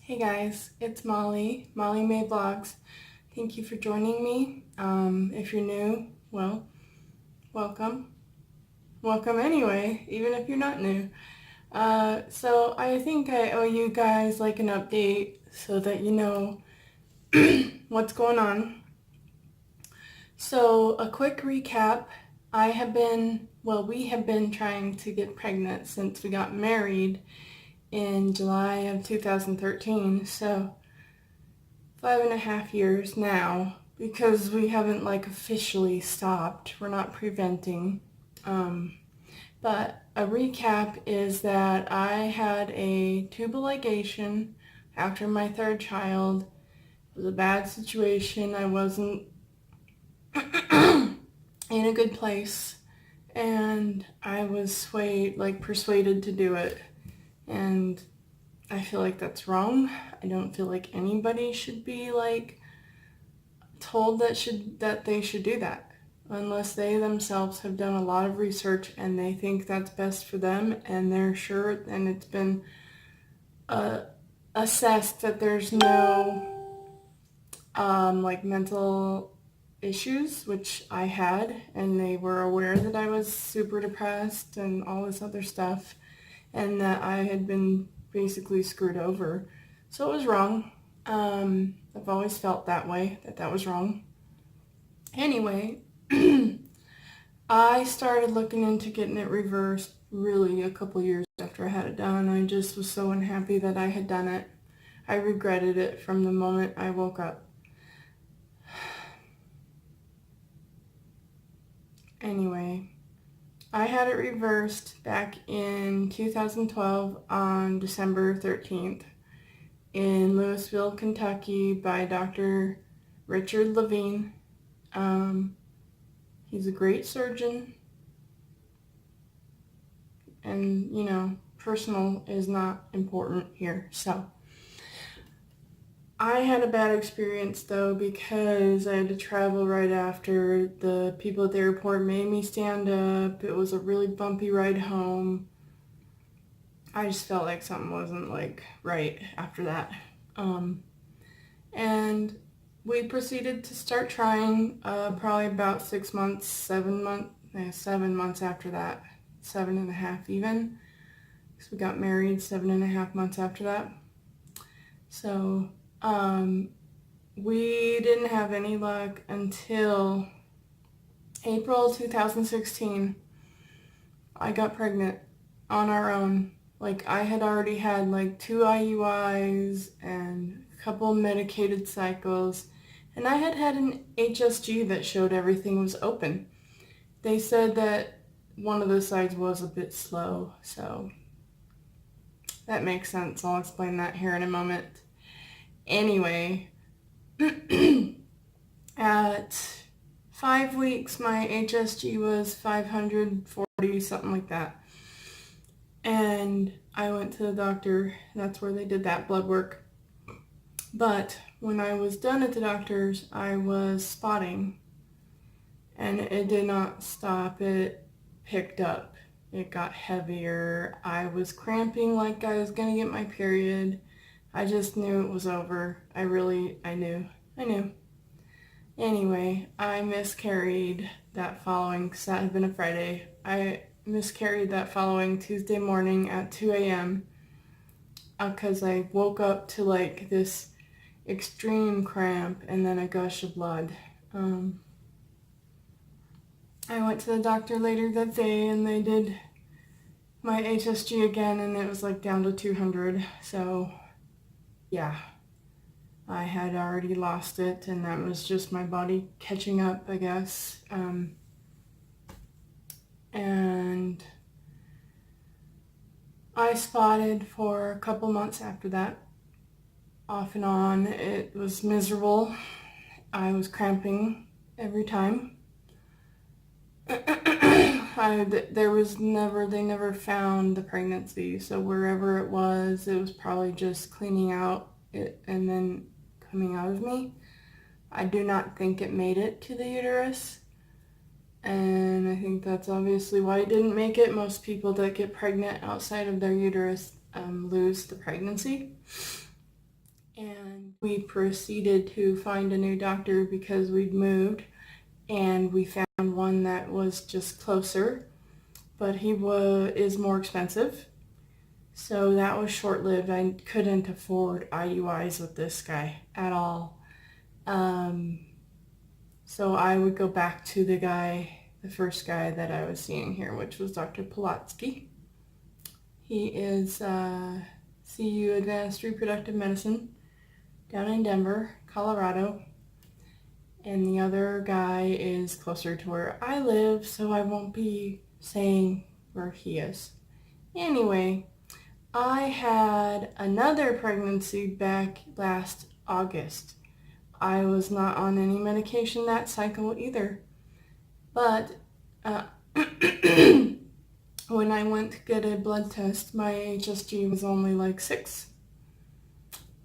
Hey guys, it's Molly May Vlogs. Thank you for joining me. If you're new, well, welcome. Welcome anyway, even if you're not new. So I think I owe you guys like an update so that you know what's going on. So a quick recap. We have been trying to get pregnant since we got married in July of 2013, so 5.5 years now, because we haven't like officially stopped. We're not preventing. But a recap is that I had a tubal ligation after my third child. It was a bad situation. I wasn't in a good place, and I was persuaded to do it. And I feel like that's wrong. I don't feel like anybody should be told that they should do that unless they themselves have done a lot of research and they think that's best for them and they're sure and it's been assessed that there's no mental issues, which I had, and they were aware that I was super depressed and all this other stuff, and that I had been basically screwed over. So it was wrong. I've always felt that way, that was wrong. Anyway, I started looking into getting it reversed really a couple years after I had it done. I just was so unhappy that I had done it. I regretted it from the moment I woke up. Anyway, I had it reversed back in 2012 on December 13th in Louisville, Kentucky by Dr. Richard Levine. He's a great surgeon, and personal is not important here. So I had a bad experience though, because I had to travel right after. The people at the airport made me stand up. It was a really bumpy ride home. I just felt like something wasn't right after that. And we proceeded to start trying probably about 7 months after that. 7.5 even. Because we got married 7.5 months after that. So we didn't have any luck until April 2016. I got pregnant on our own. I had already had 2 IUIs and a couple medicated cycles, and I had had an HSG that showed everything was open. They said that one of the sides was a bit slow, so that makes sense. I'll explain that here in a moment. Anyway, at 5 weeks, my HSG was 540, something like that. And I went to the doctor. That's where they did that blood work. But when I was done at the doctor's, I was spotting. And it did not stop. It picked up. It got heavier. I was cramping like I was going to get my period. I just knew it was over. I knew. Anyway, I miscarried that following, because that had been a Friday. I miscarried that following Tuesday morning at 2 a.m. because I woke up to this extreme cramp and then a gush of blood. I went to the doctor later that day and they did my HSG again, and it was down to 200. So yeah, I had already lost it, and that was just my body catching up, I guess. And I spotted for a couple months after that, off and on. It was miserable. I was cramping every time. They never found the pregnancy, so wherever it was probably just cleaning out it and then coming out of me. I do not think it made it to the uterus, and I think that's obviously why it didn't make it. Most people that get pregnant outside of their uterus lose the pregnancy. And we proceeded to find a new doctor because we'd moved, and we found one that was just closer, but he is more expensive. So that was short-lived. I couldn't afford IUIs with this guy at all. So I would go back to the first guy that I was seeing here, which was Dr. Pulatsky. He is CU Advanced Reproductive Medicine down in Denver, Colorado. And the other guy is closer to where I live, so I won't be saying where he is. Anyway, I had another pregnancy back last August. I was not on any medication that cycle either. But when I went to get a blood test, my HSG was only like 6.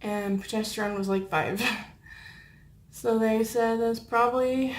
And progesterone was like 5. So they said it's probably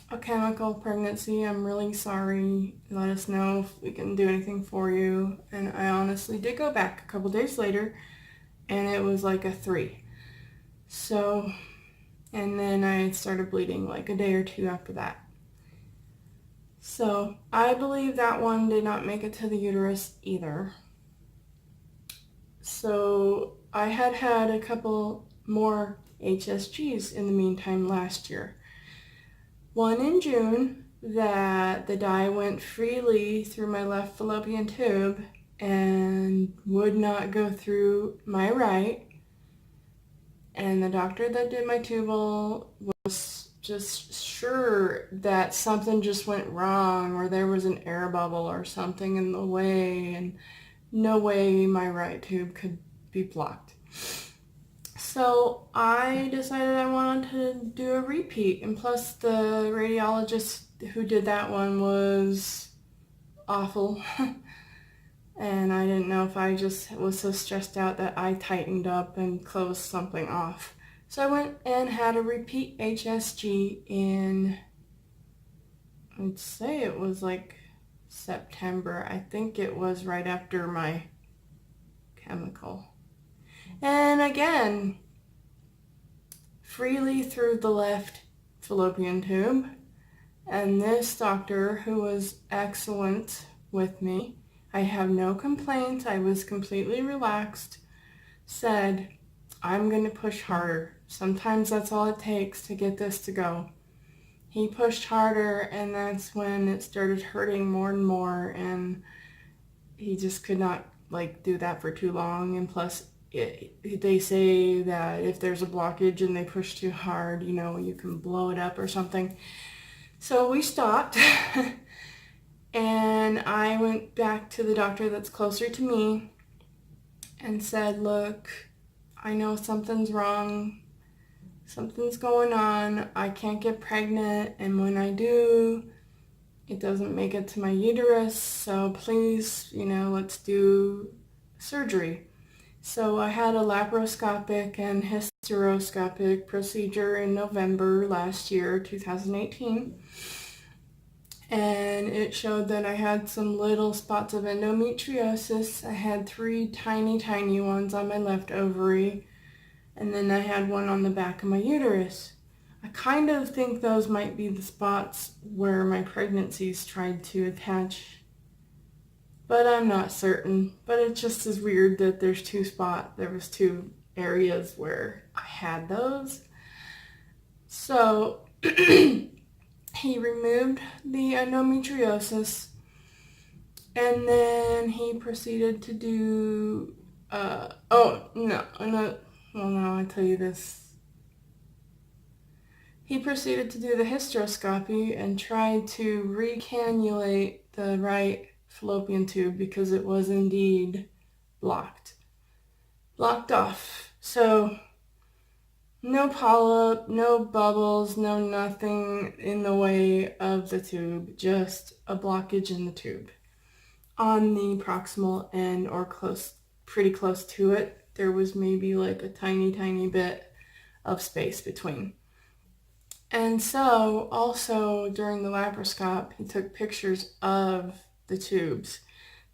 a chemical pregnancy. I'm really sorry. Let us know if we can do anything for you. And I honestly did go back a couple days later, and it was like a 3. So, and then I started bleeding like a day or 2 after that. So I believe that one did not make it to the uterus either. So I had a couple more HSGs in the meantime last year. One in June that the dye went freely through my left fallopian tube and would not go through my right. And the doctor that did my tubal was just sure that something just went wrong, or there was an air bubble or something in the way, and no way my right tube could be blocked. So I decided I wanted to do a repeat, and plus the radiologist who did that one was awful. And I didn't know if I just was so stressed out that I tightened up and closed something off. So I went and had a repeat HSG in, I'd say it was like September. I think it was right after my chemical. And again, freely through the left fallopian tube. And this doctor, who was excellent with me, I have no complaints, I was completely relaxed, said, I'm going to push harder. Sometimes that's all it takes to get this to go. He pushed harder, and that's when it started hurting more and more, and he just could not do that for too long. And plus they say that if there's a blockage and they push too hard, you can blow it up or something. So we stopped. And I went back to the doctor that's closer to me and said, look, I know something's wrong. Something's going on. I can't get pregnant. And when I do, it doesn't make it to my uterus. So please, let's do surgery. So I had a laparoscopic and hysteroscopic procedure in November last year, 2018. And it showed that I had some little spots of endometriosis. I had 3 tiny, tiny ones on my left ovary, and then I had one on the back of my uterus. I kind of think those might be the spots where my pregnancies tried to attach, but I'm not certain. But it just is weird that there was 2 areas where I had those. So he removed the endometriosis, and then he proceeded to do, now I tell you this. He proceeded to do the hysteroscopy and tried to recannulate the right fallopian tube because it was indeed blocked off. So no polyp, no bubbles, no nothing in the way of the tube, just a blockage in the tube. On the proximal end, or pretty close to it, there was maybe like a tiny, tiny bit of space between. And so also during the laparoscope, he took pictures of the tubes.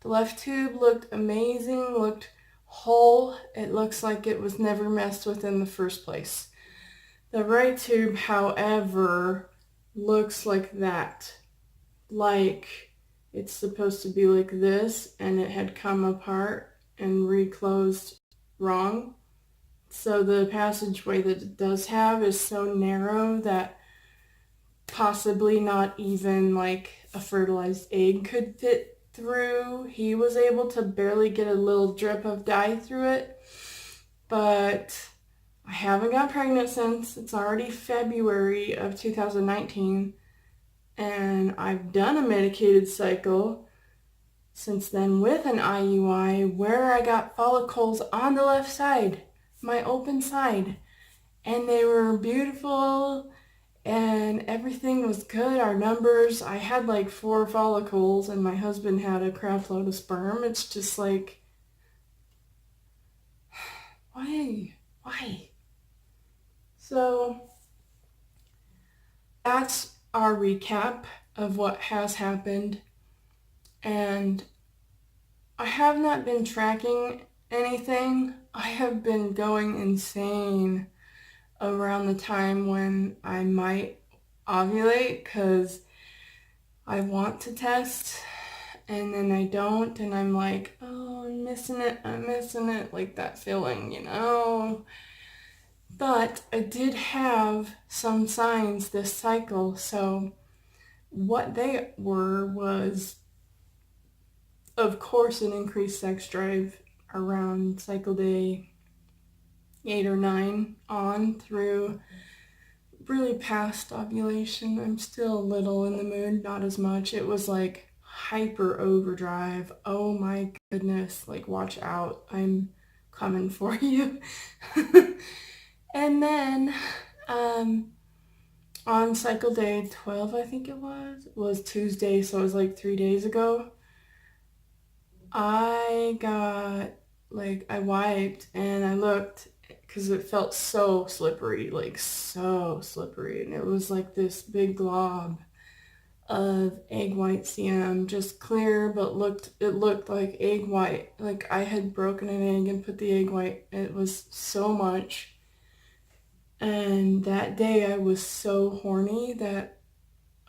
The left tube looked amazing, looked whole. It looks like it was never messed with in the first place. The right tube, however, looks like that. Like it's supposed to be like this, and it had come apart and reclosed wrong. So the passageway that it does have is so narrow that possibly not even like a fertilized egg could fit through. He was able to barely get a little drip of dye through it, but I haven't got pregnant since. It's already February of 2019, and I've done a medicated cycle since then with an IUI where I got follicles on the left side, my open side, and they were beautiful and everything was good. Our numbers, I had like 4 follicles and my husband had a crap load of sperm. It's just like, why? So that's our recap of what has happened, and I have not been tracking anything. I have been going insane around the time when I might ovulate because I want to test and then I don't, and I'm like, oh, I'm missing it, like that feeling, you know? But I did have some signs this cycle, so what they were was, of course, an increased sex drive around cycle day 8 or 9 on through really past ovulation. I'm still a little in the mood, not as much. It was like hyper overdrive. Oh my goodness, like watch out. I'm coming for you. And then on cycle day 12, I think it was Tuesday, so it was like 3 days ago. I got, like, I wiped and I looked because it felt so slippery, like so slippery. And it was like this big glob of egg white serum, just clear, but it looked like egg white. Like I had broken an egg and put the egg white. It was so much. And that day I was so horny that,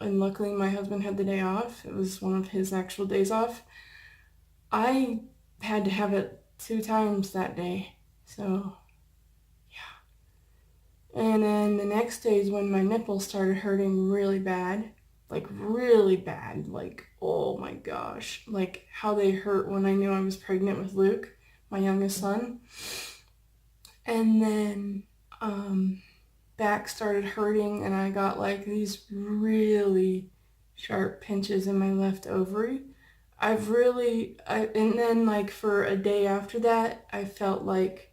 and luckily my husband had the day off. It was one of his actual days off. I had to have it 2 times that day. So, yeah. And then the next day is when my nipples started hurting really bad. Like, really bad. Like, oh my gosh. Like, how they hurt when I knew I was pregnant with Luke, my youngest son. And then, back started hurting, and I got like these really sharp pinches in my left ovary. And then like for a day after that, I felt like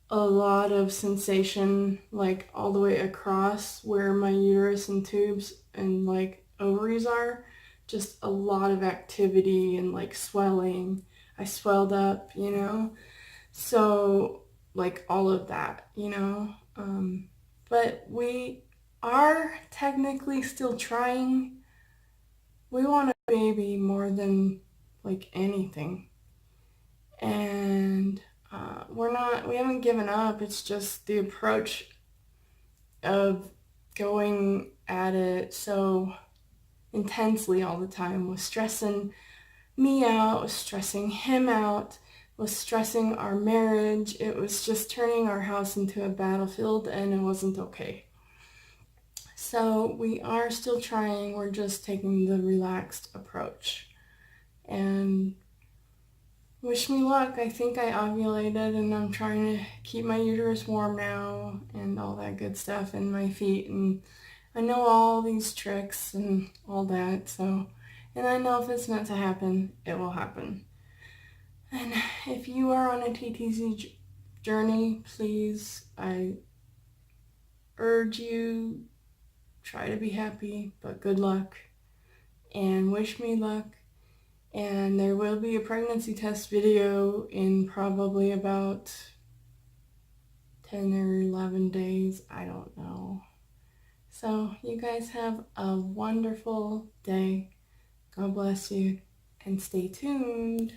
a lot of sensation, like all the way across where my uterus and tubes and like ovaries are. Just a lot of activity and like swelling. I swelled up, you know? So like all of that, you know? But we are technically still trying. We want a baby more than like anything. And we haven't given up. It's just the approach of going at it so intensely all the time was stressing me out, was stressing him out, was stressing our marriage. It was just turning our house into a battlefield, and it wasn't okay. So we are still trying. We're just taking the relaxed approach. And wish me luck. I think I ovulated, and I'm trying to keep my uterus warm now and all that good stuff, and my feet, and I know all these tricks and all that. So, and I know if it's meant to happen, it will happen. And if you are on a TTC journey, please, I urge you, try to be happy, but good luck, and wish me luck. And there will be a pregnancy test video in probably about 10 or 11 days. I don't know. So you guys have a wonderful day. God bless you, and stay tuned.